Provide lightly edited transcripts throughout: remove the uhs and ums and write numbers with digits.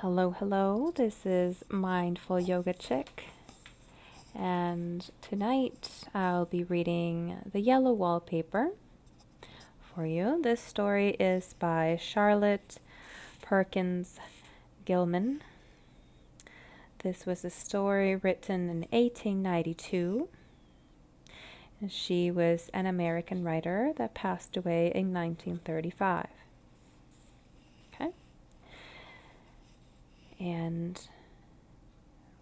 Hello, hello. This is Mindful Yoga Chick, and tonight I'll be reading The Yellow Wallpaper for you. This story is by Charlotte Perkins Gilman. This was a story written in 1892. And she was an American writer that passed away in 1935. Okay? And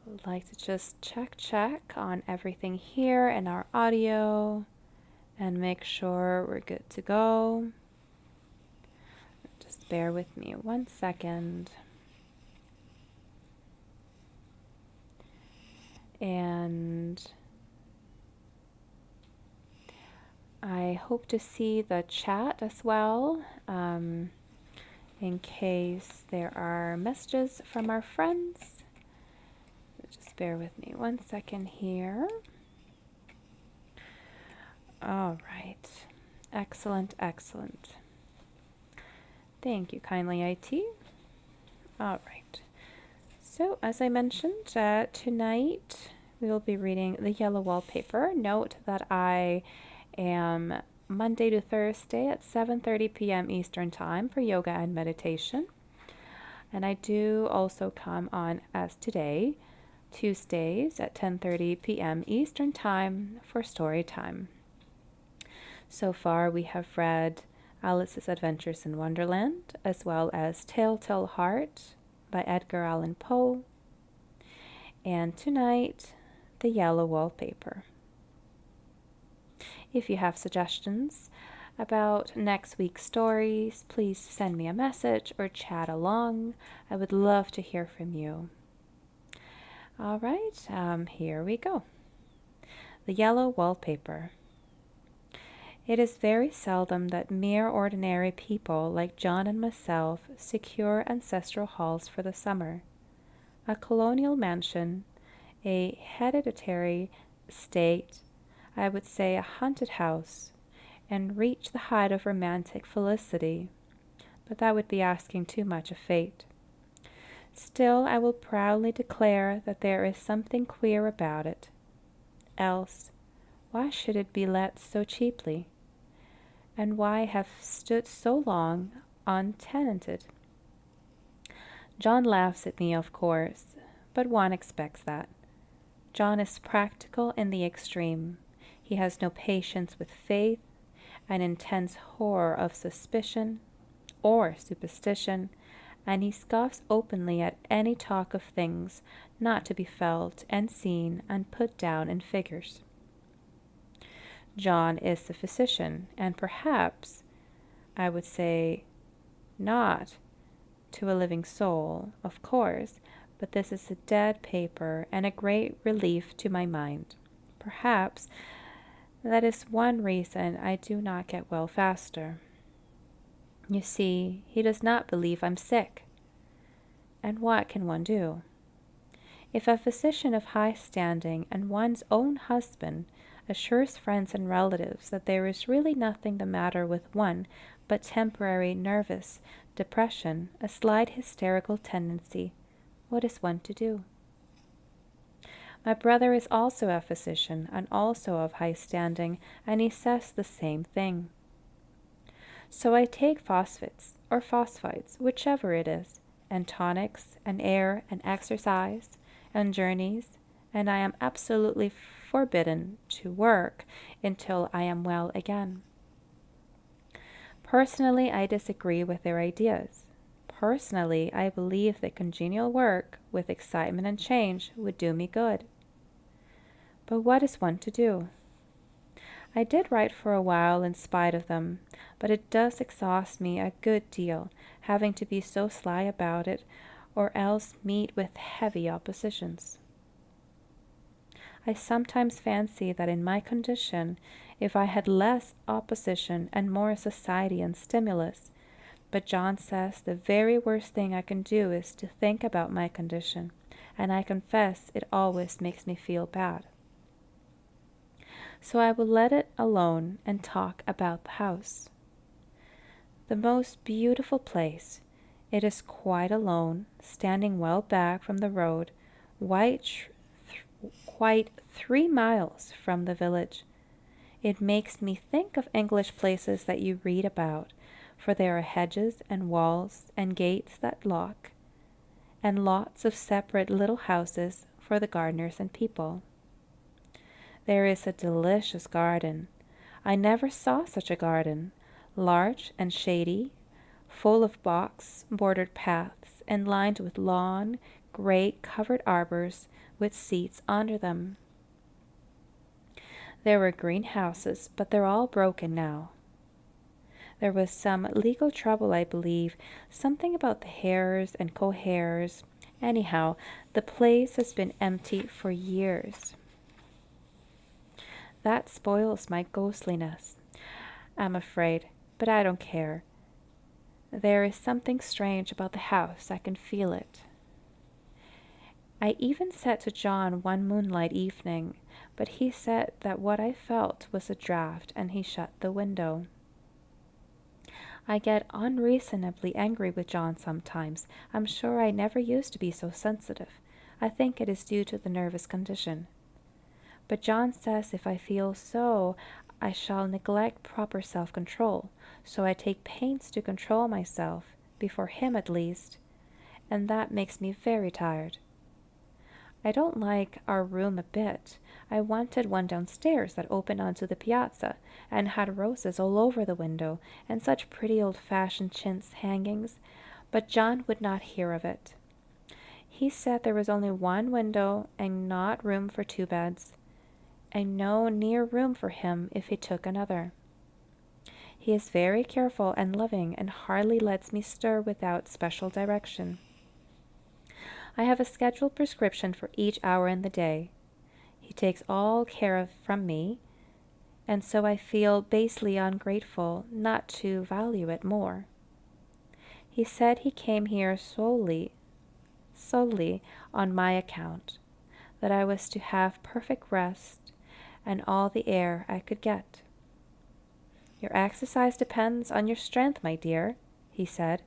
I'd like to just check on everything here in our audio and make sure we're good to go. Just bear with me 1 second. And I hope to see the chat as well, in case there are messages from our friends. Just bear with me 1 second here. All right. Excellent, excellent. Thank you kindly, IT. All right. So, as I mentioned, tonight we will be reading The Yellow Wallpaper. Note that I am Monday to Thursday at 7:30 p.m. Eastern Time for yoga and meditation. And I do also come on as today, Tuesdays at 10:30 p.m. Eastern Time for story time. So far we have read Alice's Adventures in Wonderland, as well as Telltale Heart by Edgar Allan Poe, and tonight, The Yellow Wallpaper. If you have suggestions about next week's stories, please send me a message or chat along. I would love to hear from you. All right, here we go. The Yellow Wallpaper. It is very seldom that mere ordinary people like John and myself secure ancestral halls for the summer. A colonial mansion, a hereditary estate, I would say a haunted house, and reach the height of romantic felicity, but that would be asking too much of fate. Still, I will proudly declare that there is something queer about it. Else, why should it be let so cheaply? And why have stood so long untenanted? John laughs at me, of course, but one expects that. John is practical in the extreme. He has no patience with faith, an intense horror of suspicion or superstition, and he scoffs openly at any talk of things not to be felt and seen and put down in figures. John is the physician, and perhaps, I would say, not to a living soul, of course, but this is a dead paper and a great relief to my mind. Perhaps that is one reason I do not get well faster. You see, he does not believe I'm sick. And what can one do? If a physician of high standing and one's own husband assures friends and relatives that there is really nothing the matter with one but temporary nervous depression, a slight hysterical tendency, what is one to do? My brother is also a physician and also of high standing, and he says the same thing. So I take phosphates or phosphites, whichever it is, and tonics and air and exercise and journeys, and I am absolutely forbidden to work until I am well again. Personally, I disagree with their ideas. Personally, I believe that congenial work with excitement and change would do me good. But what is one to do? I did write for a while in spite of them, but it does exhaust me a good deal, having to be so sly about it, or else meet with heavy oppositions. I sometimes fancy that in my condition, if I had less opposition and more society and stimulus, but John says the very worst thing I can do is to think about my condition, and I confess it always makes me feel bad. So I will let it alone and talk about the house. The most beautiful place, It is quite alone, standing well back from the road, quite 3 miles from the village. It makes me think of English places that you read about, for there are hedges and walls and gates that lock, and lots of separate little houses for the gardeners and people. There is a delicious garden. I never saw such a garden, large and shady, full of box-bordered paths and lined with long, gray covered arbors with seats under them. There were greenhouses, but they're all broken now. There was some legal trouble, I believe, something about the hares and co-hares. Anyhow, the place has been empty for years. That spoils my ghostliness, I'm afraid, but I don't care. There is something strange about the house. I can feel it. I even said to John one moonlight evening, but he said that what I felt was a draught, and he shut the window. I get unreasonably angry with John sometimes. I'm sure I never used to be so sensitive. I think it is due to the nervous condition. But John says if I feel so, I shall neglect proper self-control, so I take pains to control myself, before him at least, and that makes me very tired. I don't like our room a bit. I wanted one downstairs that opened onto the piazza, and had roses all over the window, and such pretty old-fashioned chintz hangings, but John would not hear of it. He said there was only one window, and not room for 2 beds, and no near room for him if he took another. He is very careful and loving, and hardly lets me stir without special direction. I have a scheduled prescription for each hour in the day. He takes all care of from me, and so I feel basely ungrateful not to value it more. He said he came here solely on my account, that I was to have perfect rest and all the air I could get. Your exercise depends on your strength, my dear, he said,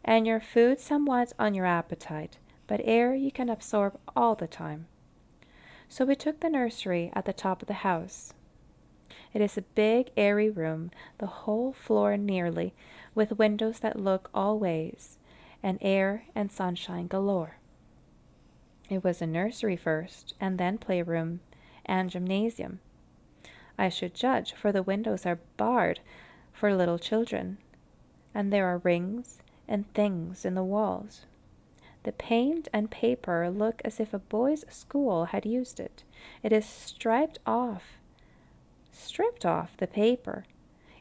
and your food somewhat on your appetite, but air you can absorb all the time. So we took the nursery at the top of the house. It is a big, airy room, the whole floor nearly, with windows that look all ways, and air and sunshine galore. It was a nursery first, and then playroom and gymnasium. I should judge, for the windows are barred for little children, and there are rings and things in the walls. The paint and paper look as if a boys' school had used it. It is stripped off, the paper,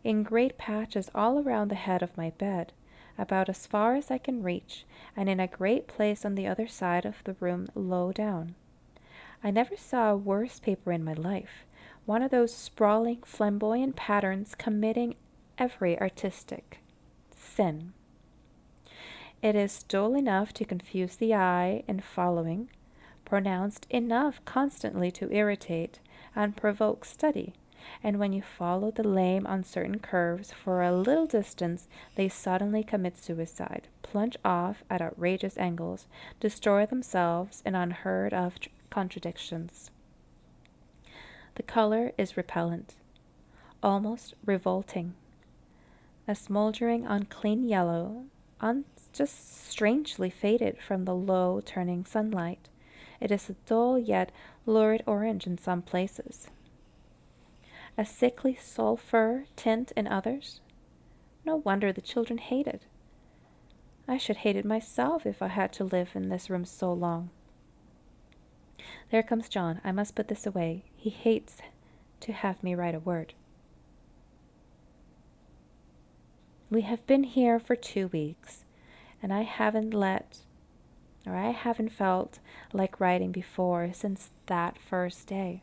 in great patches all around the head of my bed, about as far as I can reach, and in a great place on the other side of the room low down. I never saw a worse paper in my life, one of those sprawling, flamboyant patterns committing every artistic sin. It is dull enough to confuse the eye in following, pronounced enough constantly to irritate and provoke study, and when you follow the lame, uncertain curves for a little distance, they suddenly commit suicide, plunge off at outrageous angles, destroy themselves in unheard-of contradictions. The color is repellent, almost revolting, a smoldering, unclean yellow, just strangely faded from the low turning sunlight. It is a dull yet lurid orange in some places, a sickly sulphur tint in others. No wonder the children hate it. I should hate it myself if I had to live in this room so long. There comes John. I must put this away. He hates to have me write a word. We have been here for 2 weeks, and I haven't felt like writing before since that first day.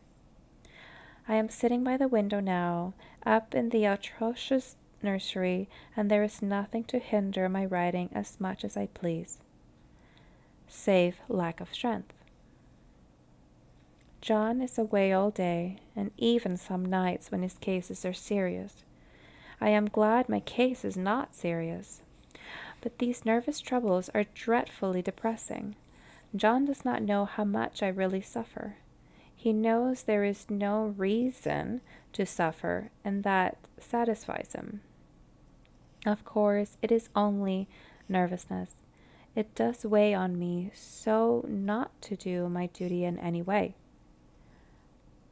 I am sitting by the window now, up in the atrocious nursery, and there is nothing to hinder my writing as much as I please, save lack of strength. John is away all day, and even some nights when his cases are serious. I am glad my case is not serious, But these nervous troubles are dreadfully depressing. John does not know how much I really suffer. He knows there is no reason to suffer, and that satisfies him. Of course, it is only nervousness. It does weigh on me so not to do my duty in any way.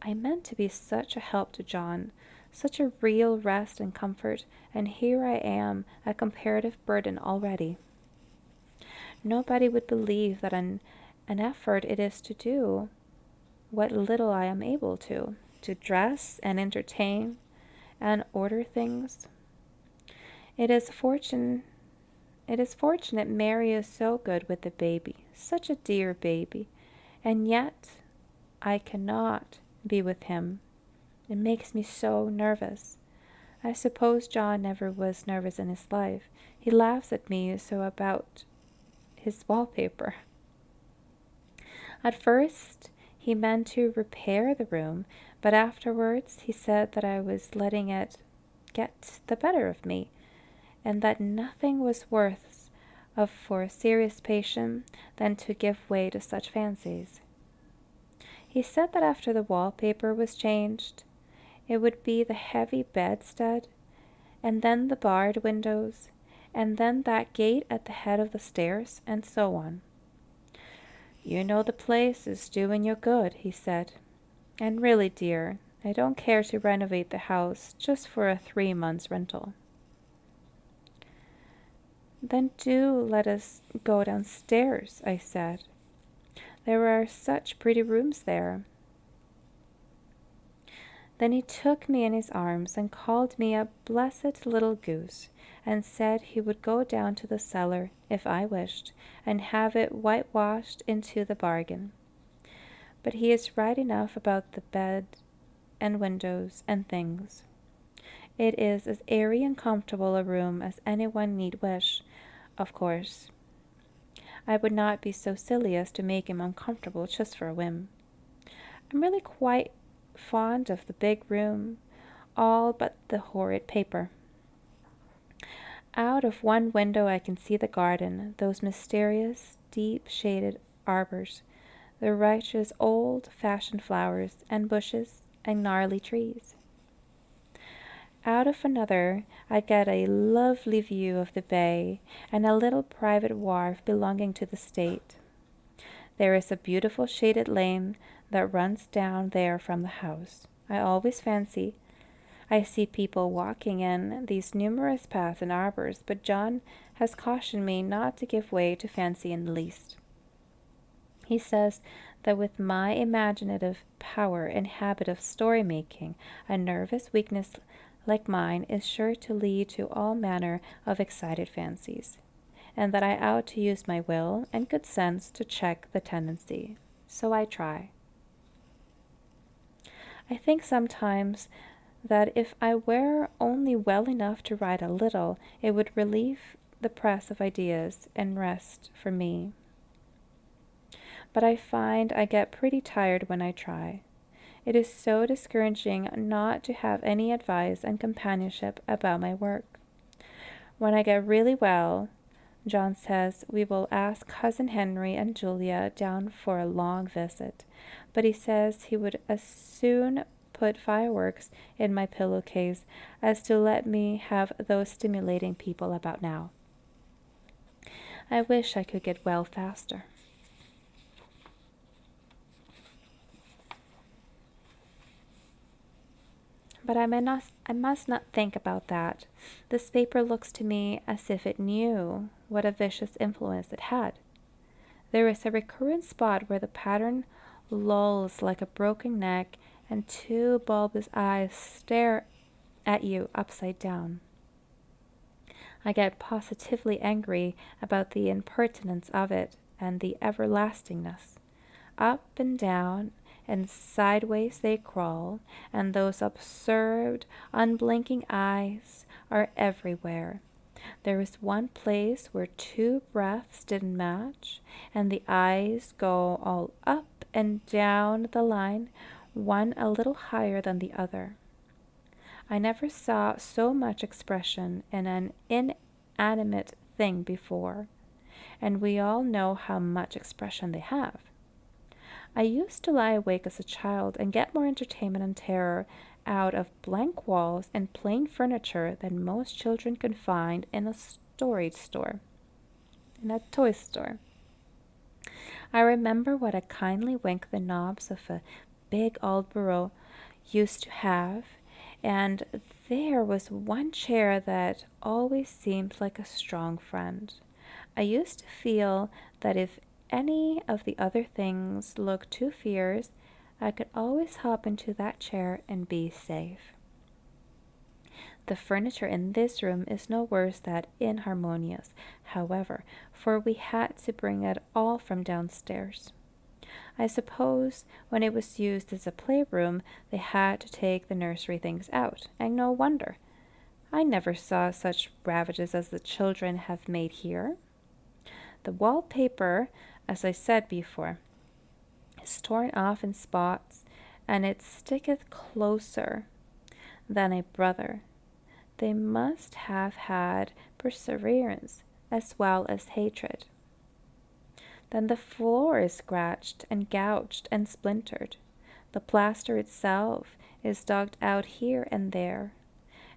I meant to be such a help to John, such a real rest and comfort, and here I am, a comparative burden already. Nobody would believe that an effort it is to do what little I am able to dress and entertain and order things. It is fortunate Mary is so good with the baby, such a dear baby, and yet I cannot be with him. It makes me so nervous. I suppose John never was nervous in his life. He laughs at me so about his wallpaper. At first, he meant to repair the room, but afterwards he said that I was letting it get the better of me, and that nothing was worse for a serious patient than to give way to such fancies. He said that after the wallpaper was changed, it would be the heavy bedstead, and then the barred windows, and then that gate at the head of the stairs, and so on. You know the place is doing you good, he said. And really, dear, I don't care to renovate the house just for a 3 months rental. Then do let us go downstairs, I said. There are such pretty rooms there. Then he took me in his arms and called me a blessed little goose, and said he would go down to the cellar, if I wished, and have it whitewashed into the bargain. But he is right enough about the bed and windows and things. It is as airy and comfortable a room as anyone need wish, of course. I would not be so silly as to make him uncomfortable just for a whim. I'm really quite fond of the big room, all but the horrid paper. Out of one window I can see the garden, those mysterious, deep-shaded arbors, the righteous old-fashioned flowers and bushes and gnarly trees. Out of another I get a lovely view of the bay and a little private wharf belonging to the state. There is a beautiful shaded lane that runs down there from the house. I always fancy I see people walking in these numerous paths and arbors, but John has cautioned me not to give way to fancy in the least. He says that with my imaginative power and habit of story-making, a nervous weakness like mine is sure to lead to all manner of excited fancies, and that I ought to use my will and good sense to check the tendency. So I try. I think sometimes that if I were only well enough to write a little, it would relieve the press of ideas and rest for me. But I find I get pretty tired when I try. It is so discouraging not to have any advice and companionship about my work. When I get really well, John says we will ask Cousin Henry and Julia down for a long visit, but he says he would as soon put fireworks in my pillowcase as to let me have those stimulating people about now. I wish I could get well faster. But I must not think about that. This paper looks to me as if it knew what a vicious influence it had. There is a recurrent spot where the pattern lolls like a broken neck, and 2 bulbous eyes stare at you upside down. I get positively angry about the impertinence of it and the everlastingness. Up and down and sideways they crawl, and those absurd, unblinking eyes are everywhere. There is one place where 2 breaths didn't match, and the eyes go all up and down the line, one a little higher than the other. I never saw so much expression in an inanimate thing before, and we all know how much expression they have. I used to lie awake as a child and get more entertainment and terror out of blank walls and plain furniture than most children can find in a toy store. I remember what a kindly wink the knobs of a big old bureau used to have, and there was one chair that always seemed like a strong friend. I used to feel that if any of the other things looked too fierce, I could always hop into that chair and be safe. The furniture in this room is no worse than inharmonious, however, for we had to bring it all from downstairs. I suppose when it was used as a playroom, they had to take the nursery things out, and no wonder. I never saw such ravages as the children have made here. The wallpaper, as I said before, is torn off in spots, and it sticketh closer than a brother. They must have had perseverance as well as hatred. Then the floor is scratched and gouged and splintered. The plaster itself is dug out here and there.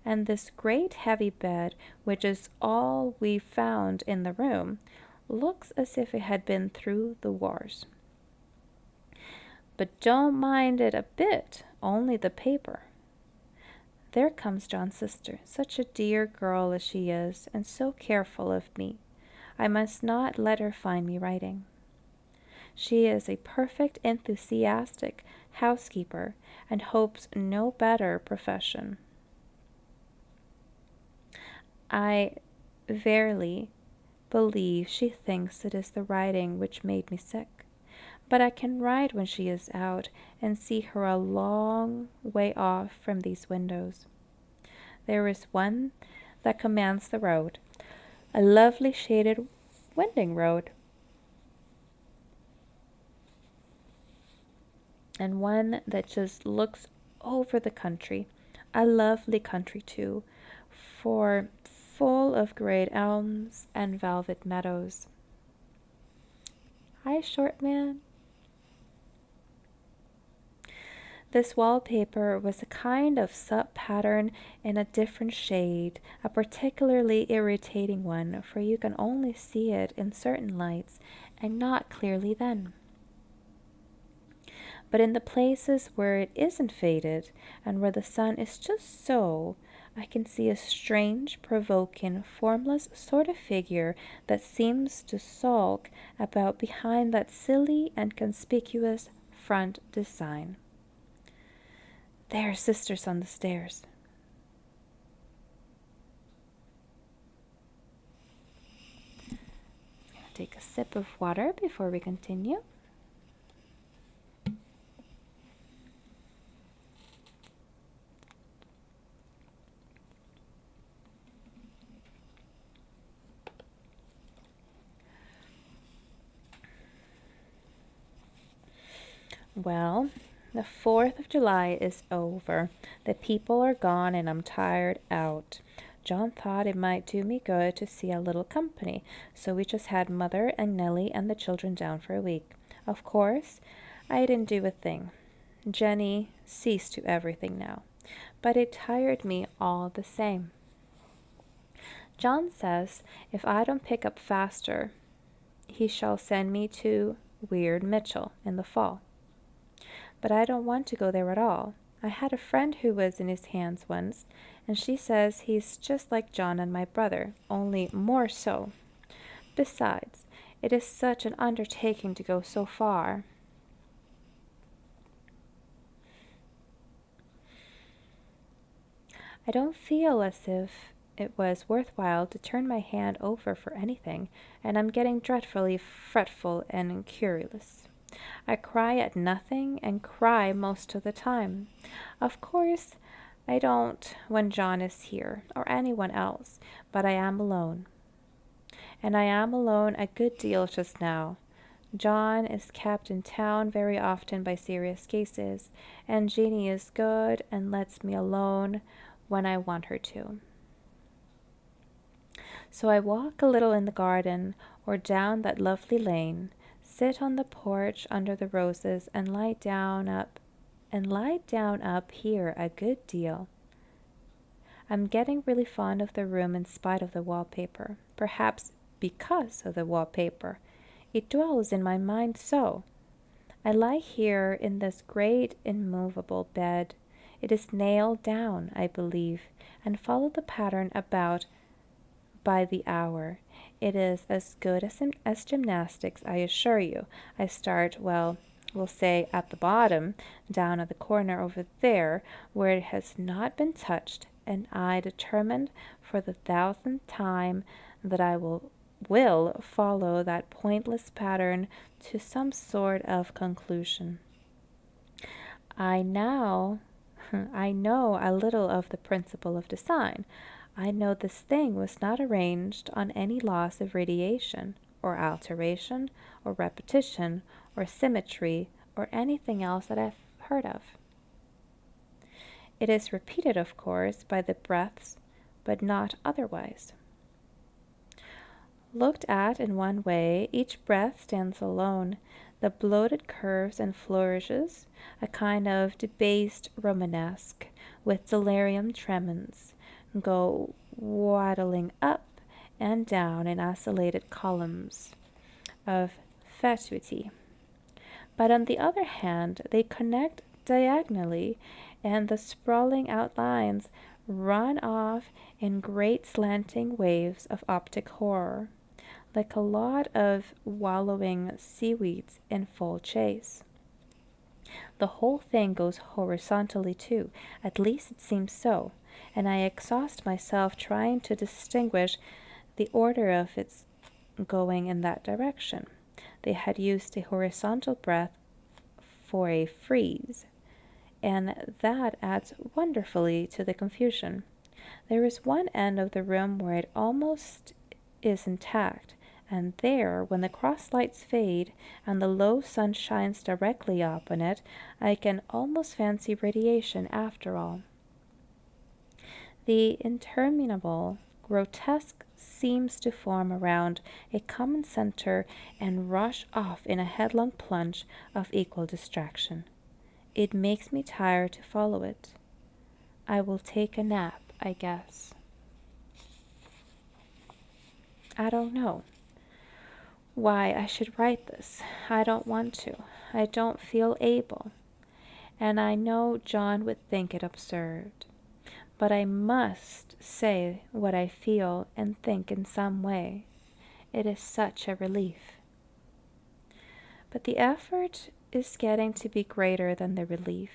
And this great heavy bed, which is all we found in the room, looks as if it had been through the wars. But don't mind it a bit, only the paper. There comes John's sister, such a dear girl as she is, and so careful of me. I must not let her find me writing. She is a perfect enthusiastic housekeeper, and hopes no better profession. I verily believe she thinks it is the writing which made me sick. But I can ride when she is out, and see her a long way off from these windows. There is one that commands the road, a lovely shaded winding road, and one that just looks over the country, a lovely country too, for full of great elms and velvet meadows. Hi, short man. This wallpaper was a kind of sub-pattern in a different shade, a particularly irritating one, for you can only see it in certain lights, and not clearly then. But in the places where it isn't faded, and where the sun is just so, I can see a strange, provoking, formless sort of figure that seems to sulk about behind that silly and conspicuous front design. There, sister's on the stairs. Take a sip of water before we continue. Well, the 4th of July is over. The people are gone and I'm tired out. John thought it might do me good to see a little company, so we just had Mother and Nellie and the children down for a week. Of course, I didn't do a thing. Jenny sees to everything now, but it tired me all the same. John says if I don't pick up faster, he shall send me to Weird Mitchell in the fall. But I don't want to go there at all. I had a friend who was in his hands once, and she says he's just like John and my brother, only more so. Besides, it is such an undertaking to go so far. I don't feel as if it was worthwhile to turn my hand over for anything, and I'm getting dreadfully fretful and querulous. I cry at nothing and cry most of the time. Of course, I don't when John is here or anyone else, but I am alone. And I am alone a good deal just now. John is kept in town very often by serious cases, and Jeanie is good and lets me alone when I want her to. So I walk a little in the garden or down that lovely lane, sit on the porch under the roses and lie down up here a good deal. I'm getting really fond of the room in spite of the wallpaper, perhaps because of the wallpaper. It dwells in my mind so. I lie here in this great immovable bed. It is nailed down, I believe, and follow the pattern about by the hour. It is as good as gymnastics, I assure you. I start, well, we'll say at the bottom, down at the corner over there, where it has not been touched, and I determined for the thousandth time that I will follow that pointless pattern to some sort of conclusion. I know a little of the principle of design. I know this thing was not arranged on any laws of radiation, or alteration, or repetition, or symmetry, or anything else that I've heard of. It is repeated, of course, by the breaths, but not otherwise. Looked at in one way, each breath stands alone. The bloated curves and flourishes, a kind of debased Romanesque, with delirium tremens, go waddling up and down in isolated columns of fatuity. But on the other hand, they connect diagonally, and the sprawling outlines run off in great slanting waves of optic horror, like a lot of wallowing seaweeds in full chase. The whole thing goes horizontally too, at least it seems so, and I exhaust myself trying to distinguish the order of its going in that direction. They had used a horizontal breath for a frieze, and that adds wonderfully to the confusion. There is one end of the room where it almost is intact, and there, when the cross lights fade and the low sun shines directly upon it, I can almost fancy radiation after all. The interminable grotesque seems to form around a common center and rush off in a headlong plunge of equal distraction. It makes me tired to follow it. I will take a nap, I guess. I don't know why I should write this. I don't want to. I don't feel able. And I know John would think it absurd. But I must say what I feel and think in some way. It is such a relief. But the effort is getting to be greater than the relief.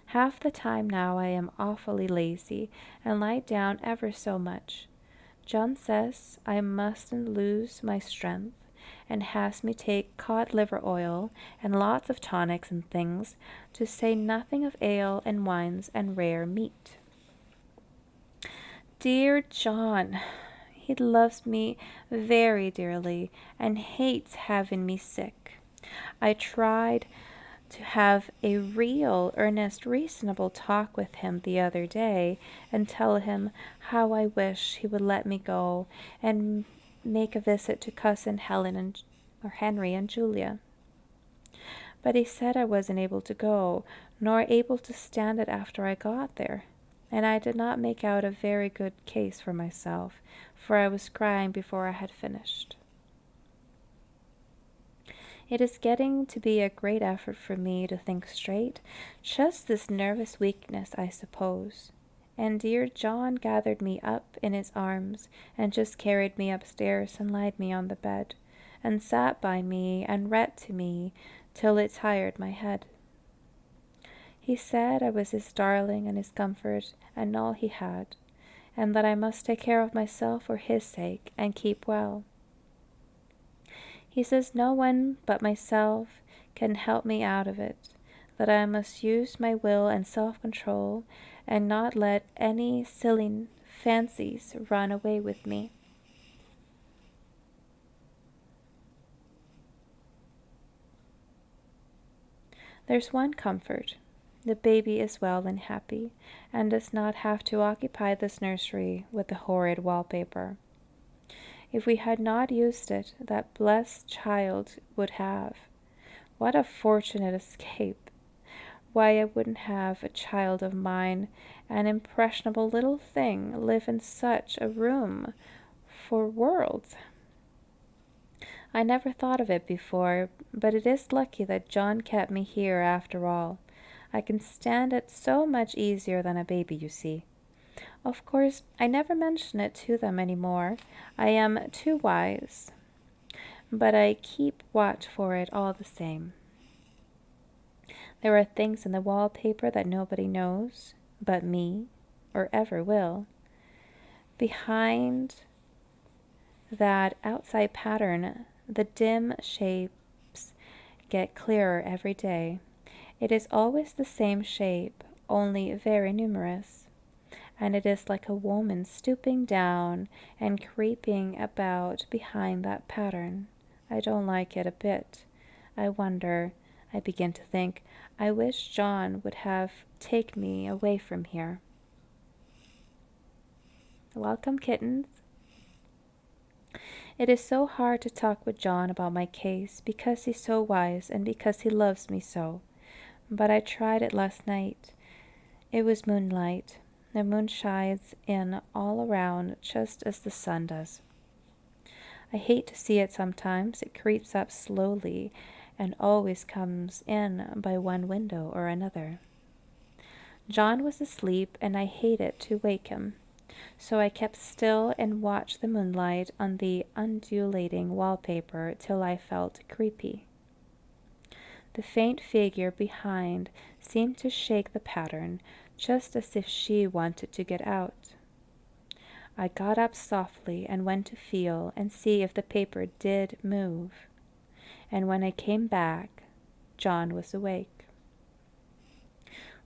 Half the time now I am awfully lazy and lie down ever so much. John says I mustn't lose my strength, and has me take cod liver oil and lots of tonics and things, to say nothing of ale and wines and rare meat. Dear John, he loves me very dearly and hates having me sick. I tried to have a real, earnest, reasonable talk with him the other day, and tell him how I wish he would let me go and make a visit to cousin Henry and Julia. But he said I wasn't able to go, nor able to stand it after I got there, and I did not make out a very good case for myself, for I was crying before I had finished. It is getting to be a great effort for me to think straight, just this nervous weakness, I suppose. And dear John gathered me up in his arms, and just carried me upstairs and laid me on the bed, and sat by me and read to me till it tired my head. He said I was his darling and his comfort and all he had, and that I must take care of myself for his sake and keep well. He says no one but myself can help me out of it, that I must use my will and self-control and not let any silly fancies run away with me. There's one comfort. The baby is well and happy, and does not have to occupy this nursery with the horrid wallpaper. If we had not used it, that blessed child would have. What a fortunate escape! Why, I wouldn't have a child of mine, an impressionable little thing, live in such a room for worlds. I never thought of it before, but it is lucky that John kept me here after all. I can stand it so much easier than a baby, you see. Of course, I never mention it to them any more. I am too wise, but I keep watch for it all the same. There are things in the wallpaper that nobody knows but me, or ever will. Behind that outside pattern, the dim shapes get clearer every day. It is always the same shape, only very numerous. And it is like a woman stooping down and creeping about behind that pattern. I don't like it a bit. I begin to think, I wish John would have taken me away from here. Welcome, kittens. It is so hard to talk with John about my case because he's so wise and because he loves me so. But I tried it last night. It was moonlight. The moon shines in all around just as the sun does. I hate to see it sometimes. It creeps up slowly and always comes in by one window or another. John was asleep and I hated to wake him, so I kept still and watched the moonlight on the undulating wallpaper till I felt creepy. The faint figure behind seemed to shake the pattern, just as if she wanted to get out. I got up softly and went to feel and see if the paper did move. And when I came back, John was awake.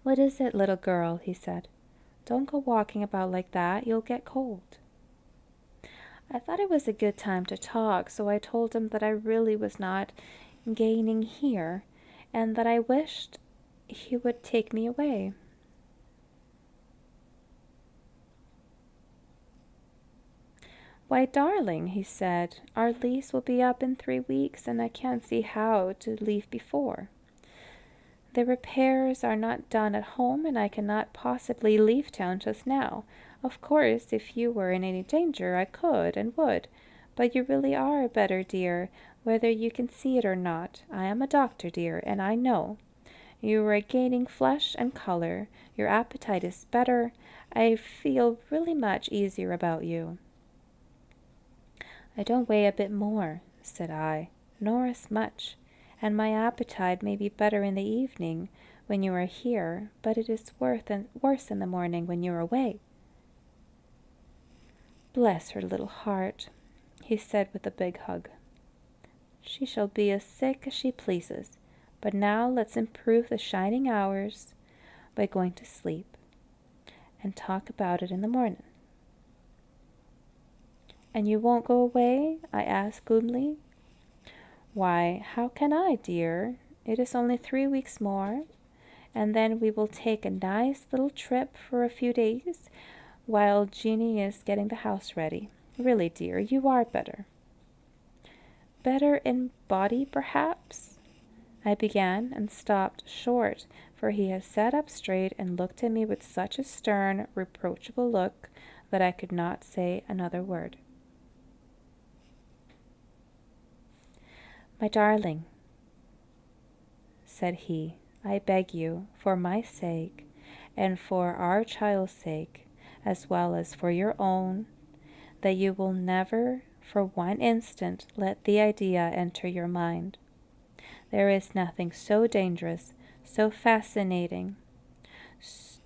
"What is it, little girl?" he said. "Don't go walking about like that. You'll get cold." I thought it was a good time to talk, so I told him that I really was not gaining here, and that I wished he would take me away. "Why, darling," he said, "our lease will be up in 3 weeks, and I can't see how to leave before. The repairs are not done at home, and I cannot possibly leave town just now. Of course, if you were in any danger, I could and would, but you really are better, dear, whether you can see it or not. I am a doctor, dear, and I know. You are gaining flesh and color. Your appetite is better. I feel really much easier about you." "I don't weigh a bit more," said I, "nor as much, and my appetite may be better in the evening when you are here, but it is worse in the morning when you are away." "Bless her little heart," he said with a big hug. "She shall be as sick as she pleases, but now let's improve the shining hours by going to sleep and talk about it in the morning." "And you won't go away?" I asked gloomily. "Why, how can I, dear? It is only 3 weeks more, and then we will take a nice little trip for a few days while Jeanie is getting the house ready. Really, dear, you are better." "Better in body, perhaps?" I began and stopped short, for he had sat up straight and looked at me with such a stern, reproachful look that I could not say another word. "My darling," said he, "I beg you, for my sake, and for our child's sake, as well as for your own, that you will never for one instant let the idea enter your mind. There is nothing so dangerous, so fascinating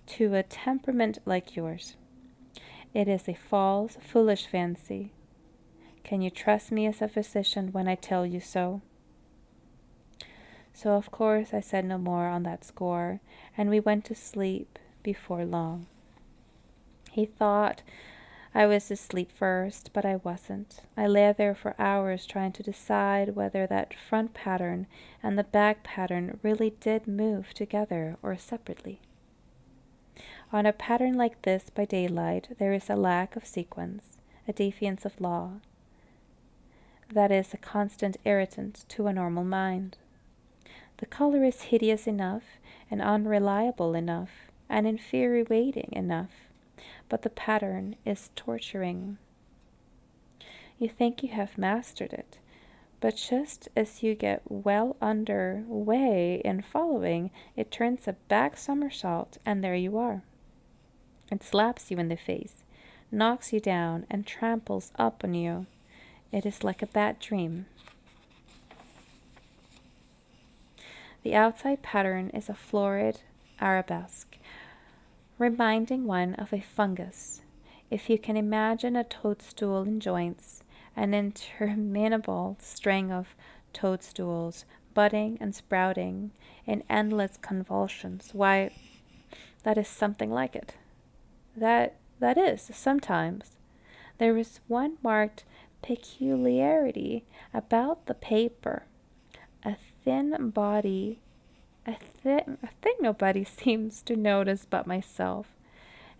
to a temperament like yours. It is a false, foolish fancy. Can you trust me as a physician when I tell you so?" So of course I said no more on that score, and we went to sleep before long. He thought I was asleep first, but I wasn't. I lay there for hours trying to decide whether that front pattern and the back pattern really did move together or separately. On a pattern like this by daylight, there is a lack of sequence, a defiance of law. that is a constant irritant to a normal mind. The color is hideous enough and unreliable enough and infuriating enough, but the pattern is torturing. You think you have mastered it, but just as you get well under way in following, it turns a back somersault, and there you are. It slaps you in the face, knocks you down, and tramples up on you. It is like a bad dream. The outside pattern is a florid arabesque, reminding one of a fungus. If you can imagine a toadstool in joints, an interminable string of toadstools budding and sprouting in endless convulsions, why, that is something like it. That is, sometimes. There is one marked peculiarity about the paper, a thin body, a thing nobody seems to notice but myself,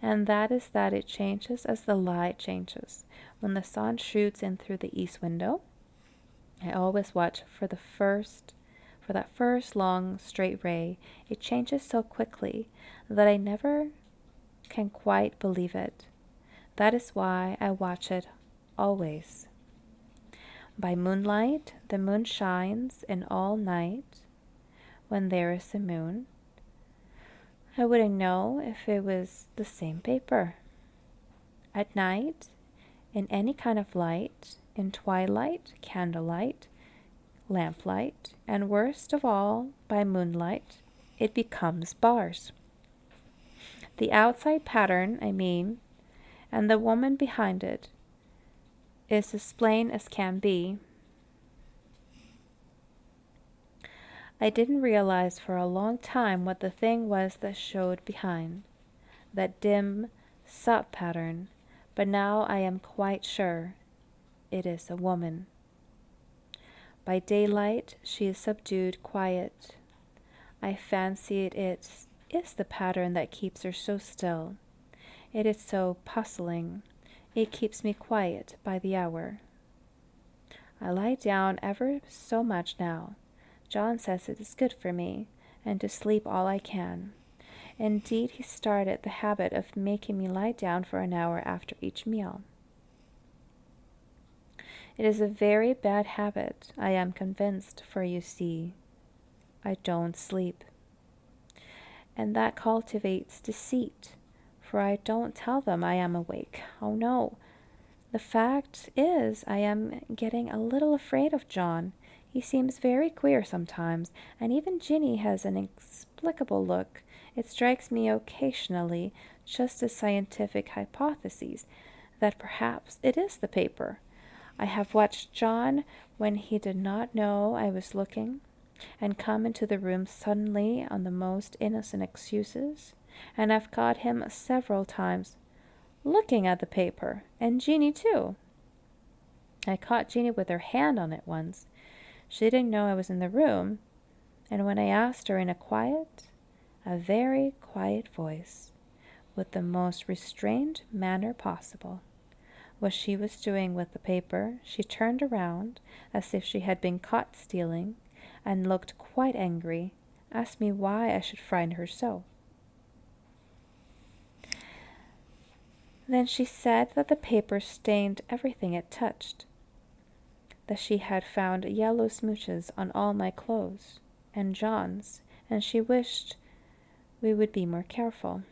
and that is that it changes as the light changes. When the sun shoots in through the east window, I always watch for that first long straight ray. It changes so quickly that I never can quite believe it. That is why I watch it always. By moonlight, the moon shines, and all night, when there is a moon, I wouldn't know if it was the same paper. At night, in any kind of light, in twilight, candlelight, lamplight, and worst of all, by moonlight, it becomes bars. The outside pattern, I mean, and the woman behind it, is as plain as can be. I didn't realize for a long time what the thing was that showed behind, that dim sub-pattern, but now I am quite sure it is a woman. By daylight she is subdued, quiet. I fancy it is the pattern that keeps her so still. It is so puzzling. It keeps me quiet by the hour. I lie down ever so much now. John says it is good for me, and to sleep all I can. Indeed, he started the habit of making me lie down for an hour after each meal. It is a very bad habit, I am convinced, for you see, I don't sleep. And that cultivates deceit, for I don't tell them I am awake. Oh no. The fact is, I am getting a little afraid of John. He seems very queer sometimes, and even Ginny has an inexplicable look. It strikes me occasionally, just as scientific hypotheses, that perhaps it is the paper. I have watched John when he did not know I was looking, and come into the room suddenly on the most innocent excuses, and I've caught him several times looking at the paper, and Jeanie too. I caught Jeanie with her hand on it once. She didn't know I was in the room, and when I asked her in a very quiet voice, with the most restrained manner possible, what she was doing with the paper, she turned around as if she had been caught stealing, and looked quite angry, asked me why I should frighten her so. Then she said that the paper stained everything it touched, that she had found yellow smooches on all my clothes, and John's, and she wished we would be more careful.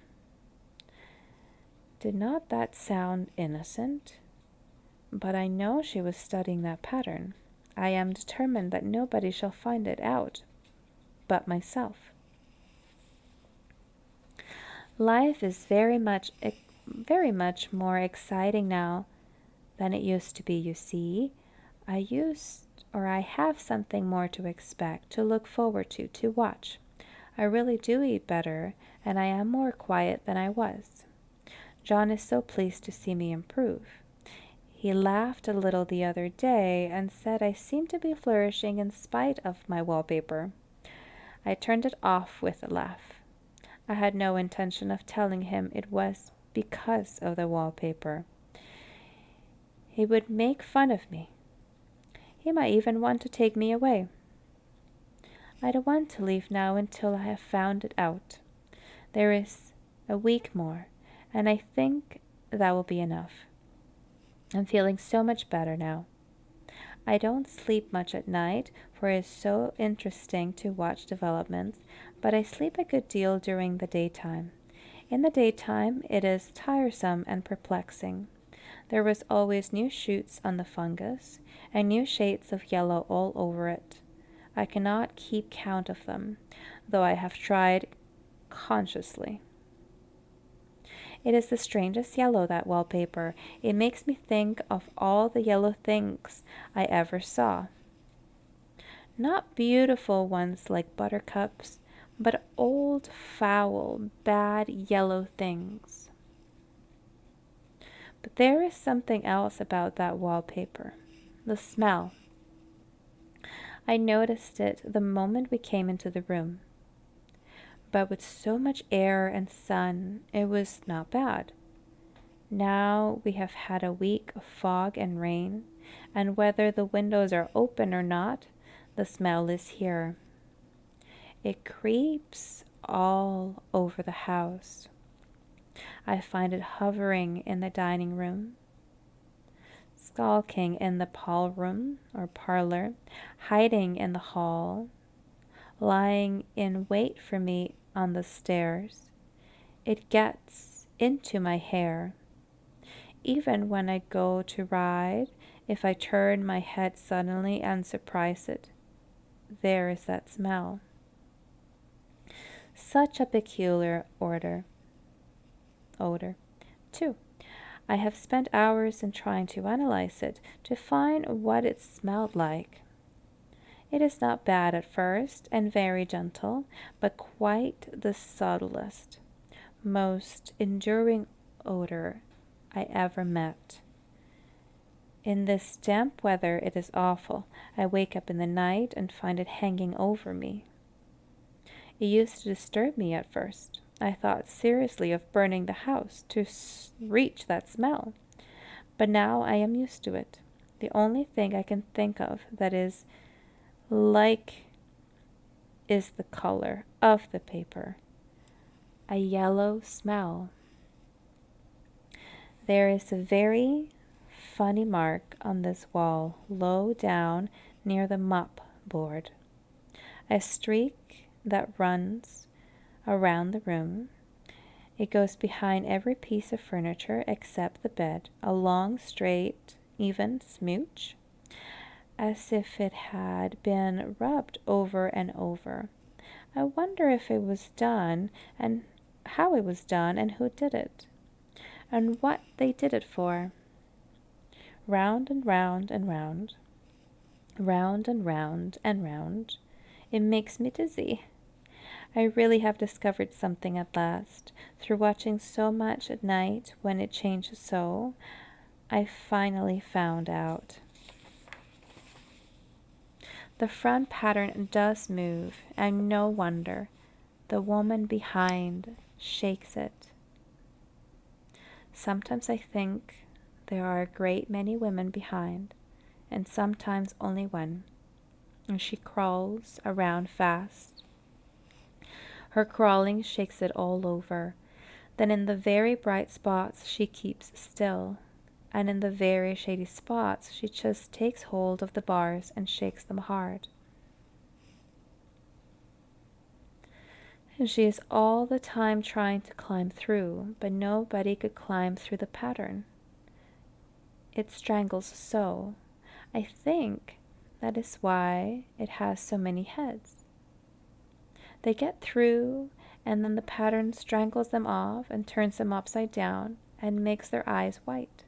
Did not that sound innocent? But I know she was studying that pattern. I am determined that nobody shall find it out but myself. Life is very much more exciting now than it used to be, you see. I have something more to expect, to look forward to watch. I really do eat better, and I am more quiet than I was. John is so pleased to see me improve. He laughed a little the other day and said I seemed to be flourishing in spite of my wallpaper. I turned it off with a laugh. I had no intention of telling him it was because of the wallpaper. He would make fun of me. He might even want to take me away. I don't want to leave now until I have found it out. There is a week more, and I think that will be enough. I'm feeling so much better now. I don't sleep much at night, for it is so interesting to watch developments, but I sleep a good deal during the daytime. In the daytime, it is tiresome and perplexing. There was always new shoots on the fungus, and new shades of yellow all over it. I cannot keep count of them, though I have tried consciously. It is the strangest yellow, that wallpaper. It makes me think of all the yellow things I ever saw. Not beautiful ones like buttercups, but old, foul, bad yellow things. But there is something else about that wallpaper. The smell. I noticed it the moment we came into the room. But with so much air and sun, it was not bad. Now we have had a week of fog and rain, and whether the windows are open or not, the smell is here. It creeps all over the house. I find it hovering in the dining room, skulking in the room or parlor, hiding in the hall, lying in wait for me on the stairs. It gets into my hair. Even when I go to ride, if I turn my head suddenly and surprise it, there is that smell. Such a peculiar odor. 2. I have spent hours in trying to analyze it, to find what it smelled like. It is not bad at first, and very gentle, but quite the subtlest, most enduring odor I ever met. In this damp weather it is awful. I wake up in the night and find it hanging over me. It used to disturb me at first. I thought seriously of burning the house to reach that smell. But now I am used to it. The only thing I can think of that is like is the color of the paper. A yellow smell. There is a very funny mark on this wall, low down near the mop board. A streak that runs around the room. It goes behind every piece of furniture except the bed, a long, straight, even smooch, as if it had been rubbed over and over. I wonder if it was done, and how it was done, and who did it, and what they did it for. Round and round and round, round and round and round. It makes me dizzy. I really have discovered something at last. Through watching so much at night when it changes so, I finally found out. The front pattern does move, and no wonder. The woman behind shakes it. Sometimes I think there are a great many women behind, and sometimes only one, and she crawls around fast. Her crawling shakes it all over. Then in the very bright spots she keeps still, and in the very shady spots she just takes hold of the bars and shakes them hard. And she is all the time trying to climb through, but nobody could climb through the pattern. It strangles so. I think that is why it has so many heads. They get through, and then the pattern strangles them off and turns them upside down and makes their eyes white.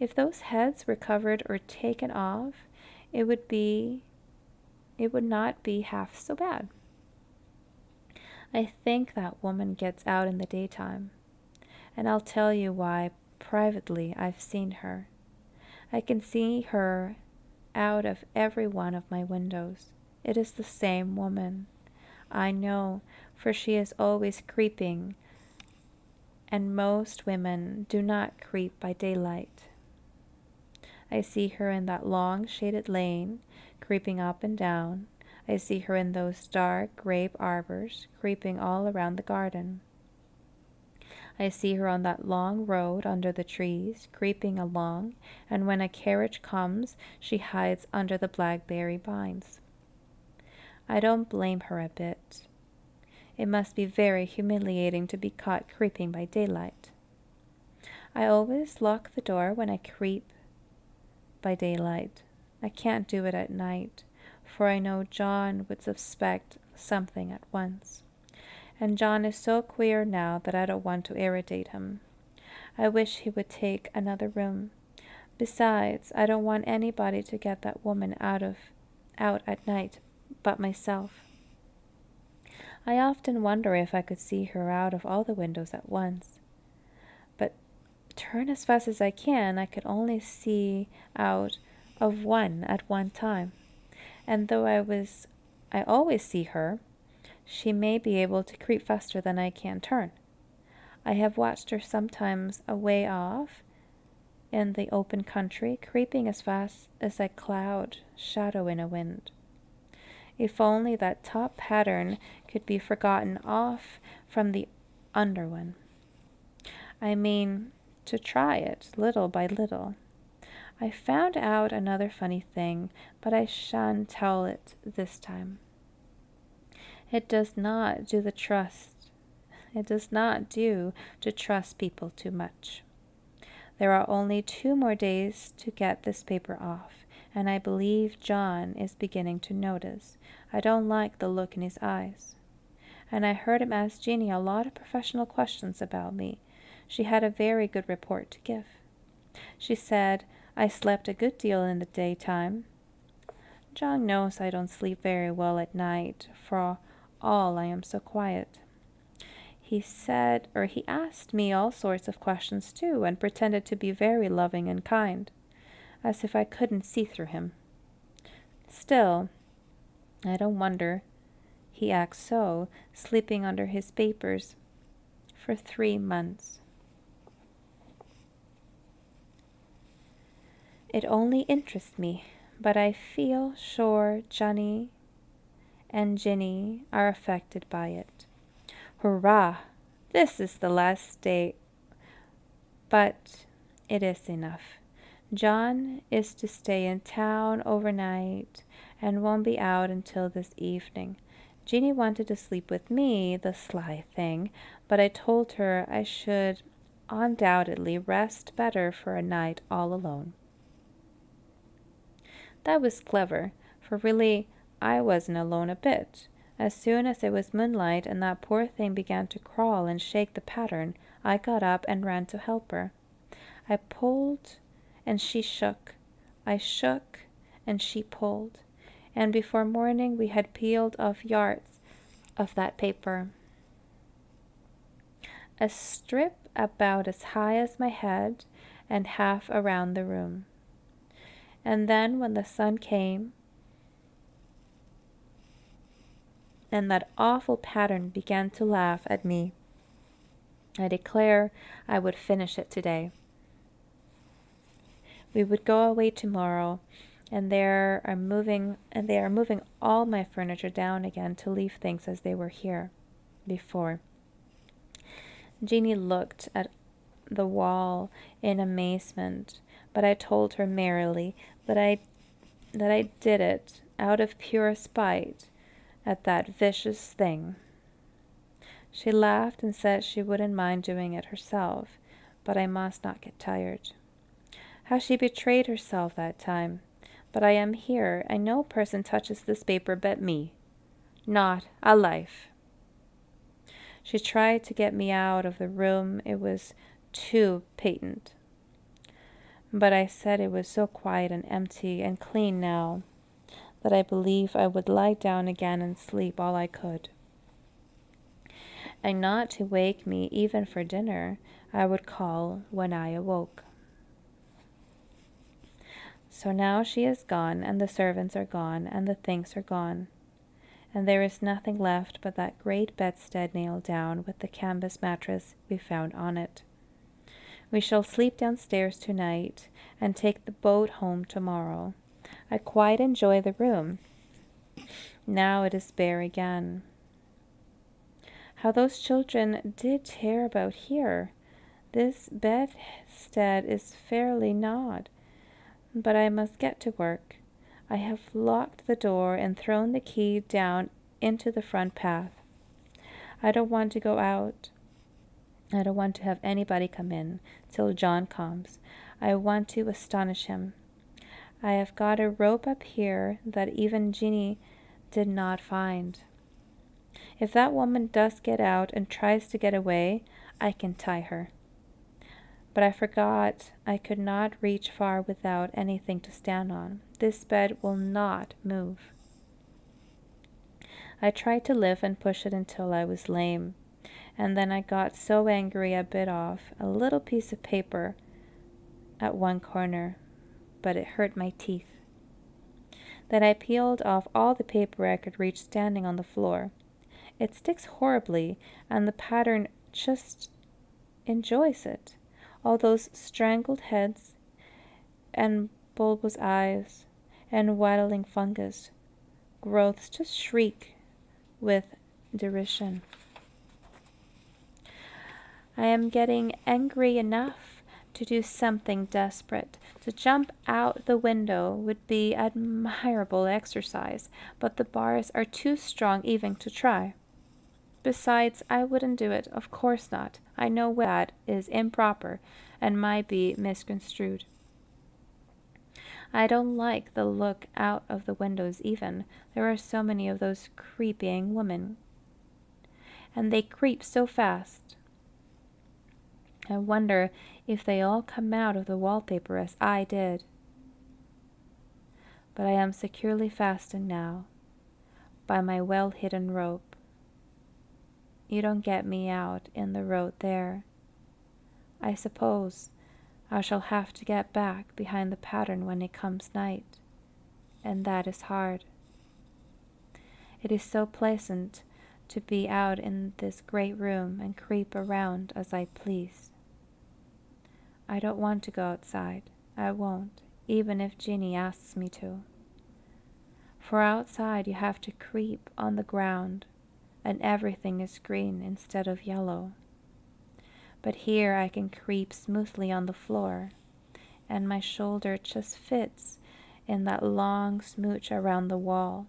If those heads were covered or taken off, it would not be half so bad. I think that woman gets out in the daytime, and I'll tell you why privately I've seen her. I can see her out of every one of my windows. It is the same woman. I know, for she is always creeping, and most women do not creep by daylight. I see her in that long shaded lane, creeping up and down. I see her in those dark grape arbors, creeping all around the garden. I see her on that long road under the trees, creeping along, and when a carriage comes, she hides under the blackberry vines. I don't blame her a bit. It must be very humiliating to be caught creeping by daylight. I always lock the door when I creep by daylight. I can't do it at night, for I know John would suspect something at once. And John is so queer now that I don't want to irritate him. I wish he would take another room. Besides, I don't want anybody to get that woman out at night but myself. I often wonder if I could see her out of all the windows at once. But turn as fast as I can, I could only see out of one at one time. And though I always see her, she may be able to creep faster than I can turn. I have watched her sometimes away off in the open country, creeping as fast as a cloud shadow in a wind. If only that top pattern could be forgotten off from the under one. I mean, to try it little by little. I found out another funny thing, but I shan't tell it this time. It does not do to trust people too much. There are only 2 more days to get this paper off, and I believe John is beginning to notice. I don't like the look in his eyes. And I heard him ask Jeannie a lot of professional questions about me. She had a very good report to give. She said I slept a good deal in the daytime. John knows I don't sleep very well at night, for all I am so quiet. He asked me all sorts of questions too, and pretended to be very loving and kind, as if I couldn't see through him. Still, I don't wonder he acts so, sleeping under his papers for 3 months. It only interests me, but I feel sure Johnny and Ginny are affected by it. Hurrah! This is the last day, but it is enough. John is to stay in town overnight and won't be out until this evening. Jeannie wanted to sleep with me, the sly thing, but I told her I should undoubtedly rest better for a night all alone. That was clever, for really I wasn't alone a bit. As soon as it was moonlight and that poor thing began to crawl and shake the pattern, I got up and ran to help her. I pulled and she shook. I shook and she pulled. And before morning we had peeled off yards of that paper. A strip about as high as my head and half around the room. And then when the sun came, and that awful pattern began to laugh at me, I declare I would finish it today. We would go away tomorrow, and they are moving all my furniture down again to leave things as they were here before. Jeannie looked at the wall in amazement, but I told her merrily that I did it out of pure spite at that vicious thing. She laughed and said she wouldn't mind doing it herself, but I must not get tired. How she betrayed herself that time. But I am here, and no person touches this paper but me. Not alive. She tried to get me out of the room. It was too patent. But I said it was so quiet and empty and clean now that I believe I would lie down again and sleep all I could. And not to wake me even for dinner, I would call when I awoke. So now she is gone, and the servants are gone, and the things are gone, and there is nothing left but that great bedstead nailed down with the canvas mattress we found on it. We shall sleep downstairs tonight and take the boat home tomorrow. I quite enjoy the room. Now it is bare again. How those children did tear about here. This bedstead is fairly gnawed, but I must get to work. I have locked the door and thrown the key down into the front path. I don't want to go out. I don't want to have anybody come in till John comes. I want to astonish him. I have got a rope up here that even Jeannie did not find. If that woman does get out and tries to get away, I can tie her. But I forgot I could not reach far without anything to stand on. This bed will not move. I tried to lift and push it until I was lame, and then I got so angry I bit off a little piece of paper at one corner, but it hurt my teeth. Then I peeled off all the paper I could reach standing on the floor. It sticks horribly, and the pattern just enjoys it. All those strangled heads and bulbous eyes and waddling fungus growths just shriek with derision. I am getting angry enough to do something desperate. To jump out the window would be admirable exercise, but the bars are too strong even to try. Besides, I wouldn't do it, of course not. I know that is improper and might be misconstrued. I don't like the look out of the windows even. There are so many of those creeping women. And they creep so fast. I wonder if they all come out of the wallpaper as I did. But I am securely fastened now by my well-hidden rope. You don't get me out in the road there. I suppose I shall have to get back behind the pattern when it comes night, and that is hard. It is so pleasant to be out in this great room and creep around as I please. I don't want to go outside. I won't, even if Jeannie asks me to. For outside you have to creep on the ground, and everything is green instead of yellow. But here I can creep smoothly on the floor, and my shoulder just fits in that long smooch around the wall,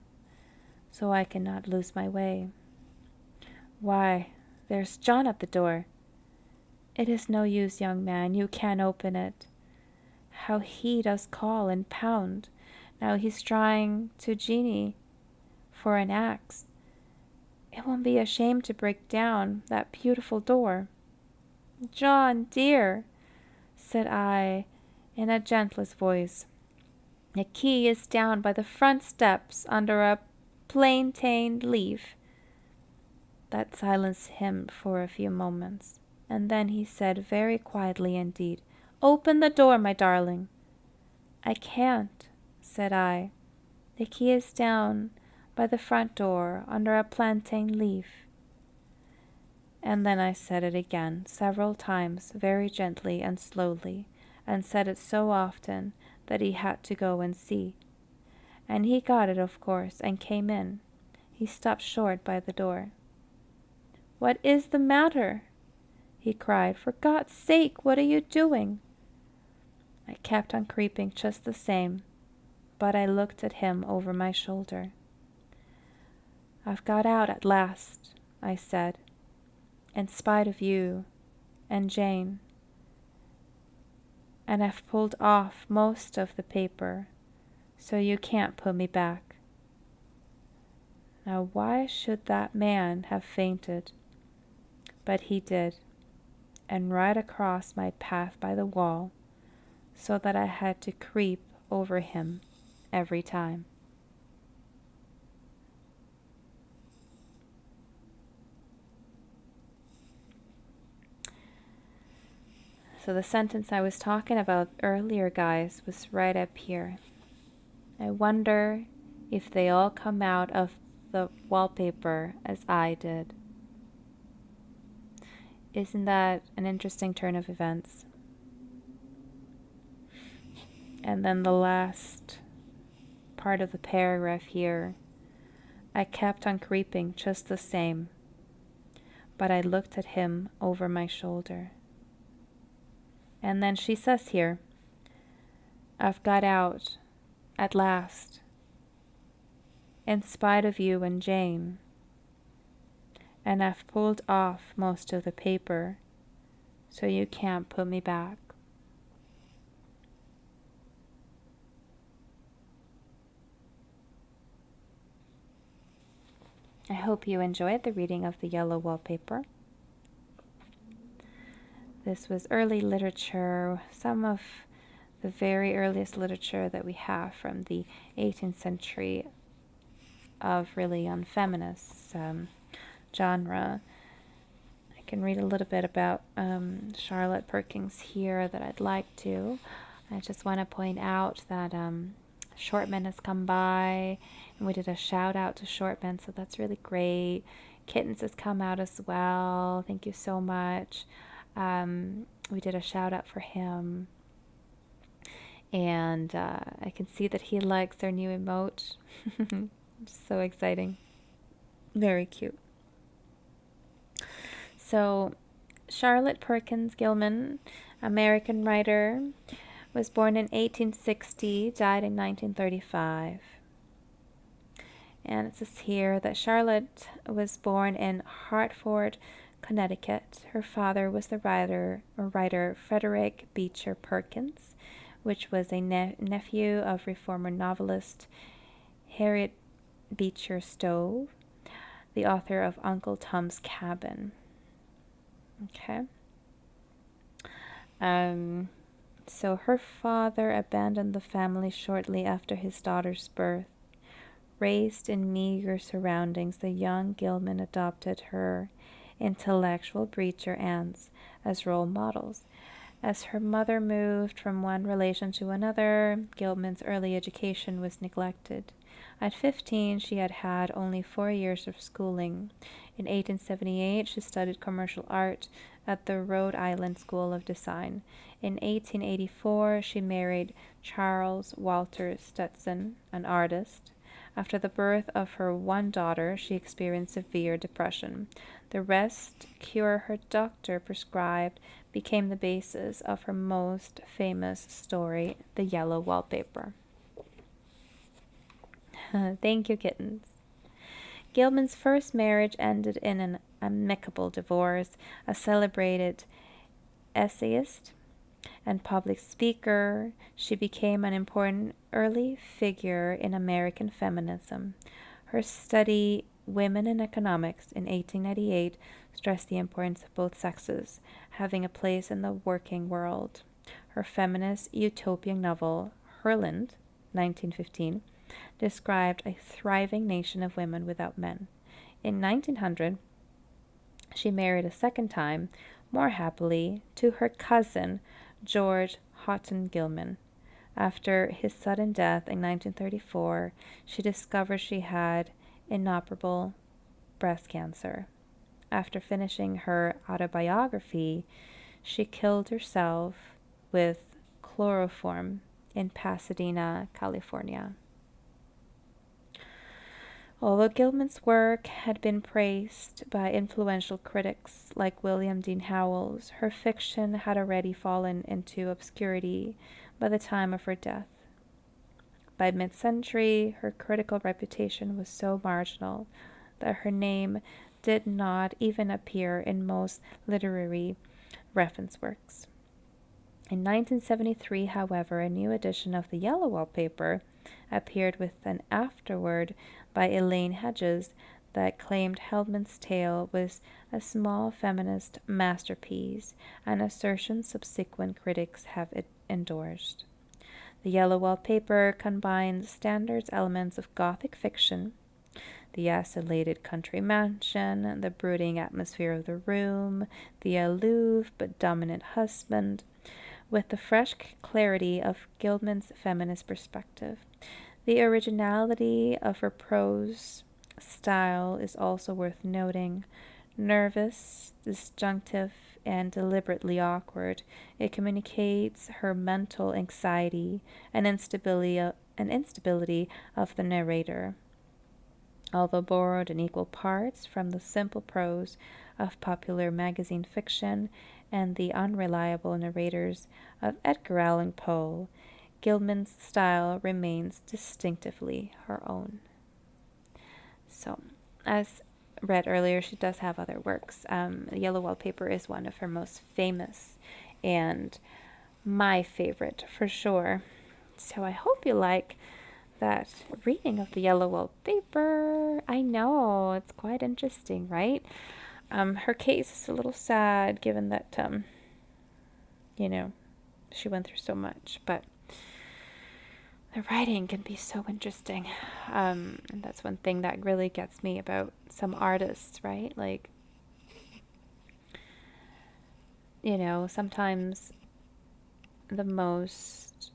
so I cannot lose my way. Why, there's John at the door. It is no use, young man, you can't open it. How he does call and pound. Now he's trying to Jeannie for an axe. It won't be a shame to break down that beautiful door. John, dear, said I in a gentlest voice. The key is down by the front steps under a plantain leaf. That silenced him for a few moments, and then he said very quietly indeed, Open the door, my darling. I can't, said I. The key is down by the front door under a plantain leaf. And then I said it again, several times, very gently and slowly, and said it so often that he had to go and see. And he got it, of course, and came in. He stopped short by the door. What is the matter? He cried. For God's sake, what are you doing? I kept on creeping just the same, but I looked at him over my shoulder. I've got out at last, I said, in spite of you and Jane, and I've pulled off most of the paper, so you can't put me back. Now why should that man have fainted? But he did, and right across my path by the wall, so that I had to creep over him every time. So the sentence I was talking about earlier, guys, was right up here. I wonder if they all come out of the wallpaper as I did. Isn't that an interesting turn of events? And then the last part of the paragraph here. I kept on creeping just the same, but I looked at him over my shoulder. And then she says here, I've got out at last, in spite of you and Jane, and I've pulled off most of the paper, so you can't put me back. I hope you enjoyed the reading of the Yellow Wallpaper. This was early literature, some of the very earliest literature that we have from the 18th century of really feminist genre. I can read a little bit about Charlotte Perkins here that I'd like to. I just want to point out that Shortman has come by, and we did a shout out to Shortman, so that's really great. Kittens has come out as well. Thank you so much. We did a shout out for him, and I can see that he likes our new emote. So exciting. Very cute. So, Charlotte Perkins Gilman, American writer, was born in 1860, died in 1935. And it says here that Charlotte was born in Hartford, Connecticut. Her father was the writer Frederick Beecher Perkins, which was a nephew of reformer novelist Harriet Beecher Stowe, the author of Uncle Tom's Cabin. Okay. So her father abandoned the family shortly after his daughter's birth. Raised in meager surroundings, the young Gilman adopted her intellectual breecher aunts as role models. As her mother moved from one relation to another, Gilman's early education was neglected. At 15, she had had only 4 years of schooling. In 1878, she studied commercial art at the Rhode Island School of Design. In 1884, she married Charles Walter Stetson, an artist. After the birth of her one daughter, she experienced severe depression. The rest cure her doctor prescribed became the basis of her most famous story, The Yellow Wallpaper. Thank you, kittens. Gilman's first marriage ended in an amicable divorce. A celebrated essayist and public speaker, she became an important early figure in American feminism. Her study, Women in Economics, in 1898, stressed the importance of both sexes having a place in the working world. Her feminist utopian novel, Herland, 1915, described a thriving nation of women without men. In 1900, she married a second time, more happily, to her cousin, George Houghton Gilman. After his sudden death in 1934, she discovered she had inoperable breast cancer. After finishing her autobiography, she killed herself with chloroform in Pasadena, California. Although Gilman's work had been praised by influential critics like William Dean Howells, her fiction had already fallen into obscurity by the time of her death. By mid-century, her critical reputation was so marginal that her name did not even appear in most literary reference works. In 1973, however, a new edition of the Yellow Wallpaper appeared with an afterword by Elaine Hedges that claimed Hellman's tale was a small feminist masterpiece, an assertion subsequent critics have endorsed. The Yellow Wallpaper combines standard elements of Gothic fiction, the isolated country mansion, the brooding atmosphere of the room, the aloof but dominant husband, with the fresh clarity of Gilman's feminist perspective. The originality of her prose style is also worth noting. Nervous, disjunctive, and deliberately awkward. It communicates her mental anxiety and instability of the narrator. Although borrowed in equal parts from the simple prose of popular magazine fiction and the unreliable narrators of Edgar Allan Poe, Gilman's style remains distinctively her own. So, as read earlier, she does have other works. Yellow Wallpaper is one of her most famous and my favorite for sure. So I hope you like that reading of the Yellow Wallpaper. I know, it's quite interesting, right? Her case is a little sad given that, she went through so much, but the writing can be so interesting. And that's one thing that really gets me about some artists, right? Like, sometimes the most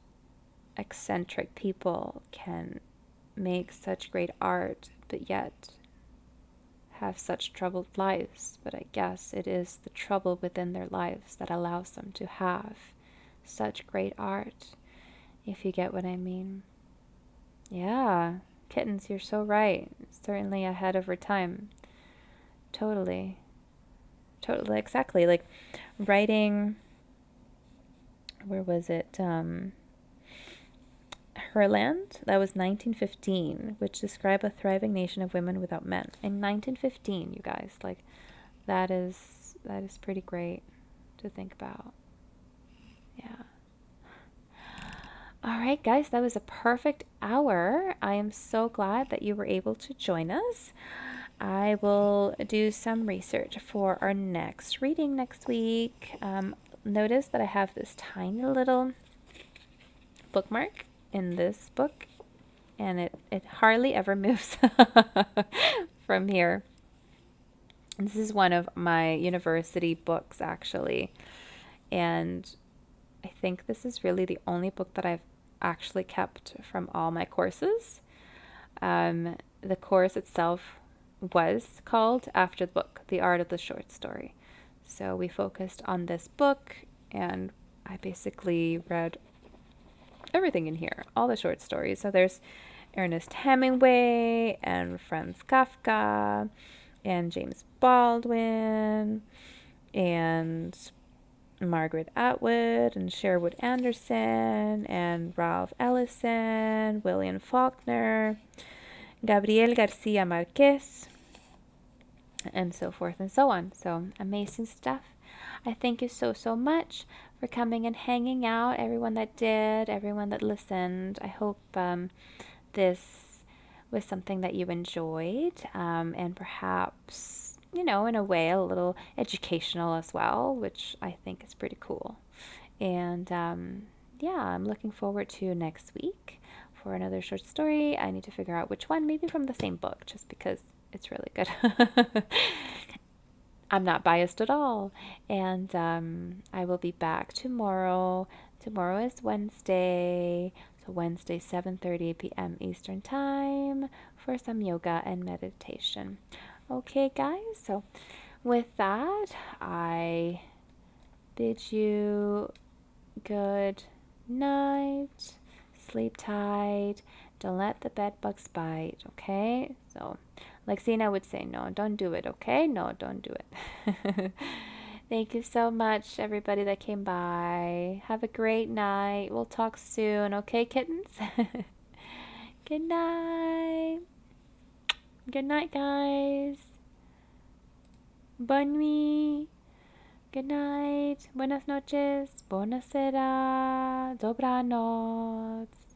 eccentric people can make such great art, but yet have such troubled lives. But I guess it is the trouble within their lives that allows them to have such great art, if you get what I mean. Yeah, Kittens, you're so right. Certainly ahead of her time. Totally. Totally, exactly. Like, writing, where was it? Herland, that was 1915, which described a thriving nation of women without men. In 1915, you guys, like, that is pretty great to think about. Yeah. All right, guys, that was a perfect hour. I am so glad that you were able to join us. I will do some research for our next reading next week. Notice that I have this tiny little bookmark in this book, and it hardly ever moves from here. This is one of my university books, actually, and I think this is really the only book that I've actually kept from all my courses. The course itself was called after the book, The Art of the Short Story. So we focused on this book, and I basically read everything in here, all the short stories. So there's Ernest Hemingway and Franz Kafka and James Baldwin and Margaret Atwood and Sherwood Anderson and Ralph Ellison, William Faulkner, Gabriel Garcia Marquez, and so forth and so on. So amazing stuff. I thank you so, so much for coming and hanging out, everyone that did, everyone that listened. I hope this was something that you enjoyed, and perhaps, in a way, a little educational as well, which I think is pretty cool. And yeah, I'm looking forward to next week for another short story. I need to figure out which one, maybe from the same book, just because it's really good. I'm not biased at all. And I will be back tomorrow. Tomorrow is Wednesday. So Wednesday, 7:30 p.m. Eastern Time for some yoga and meditation. Okay, guys. So with that, I bid you good night. Sleep tight. Don't let the bed bugs bite, okay? So, like Sina would say, no, don't do it, okay? No, don't do it. Thank you so much, everybody that came by. Have a great night. We'll talk soon, okay, kittens? Good night. Good night, guys. Bonne nuit. Good night. Buenas noches. Buonasera. Dobranoc.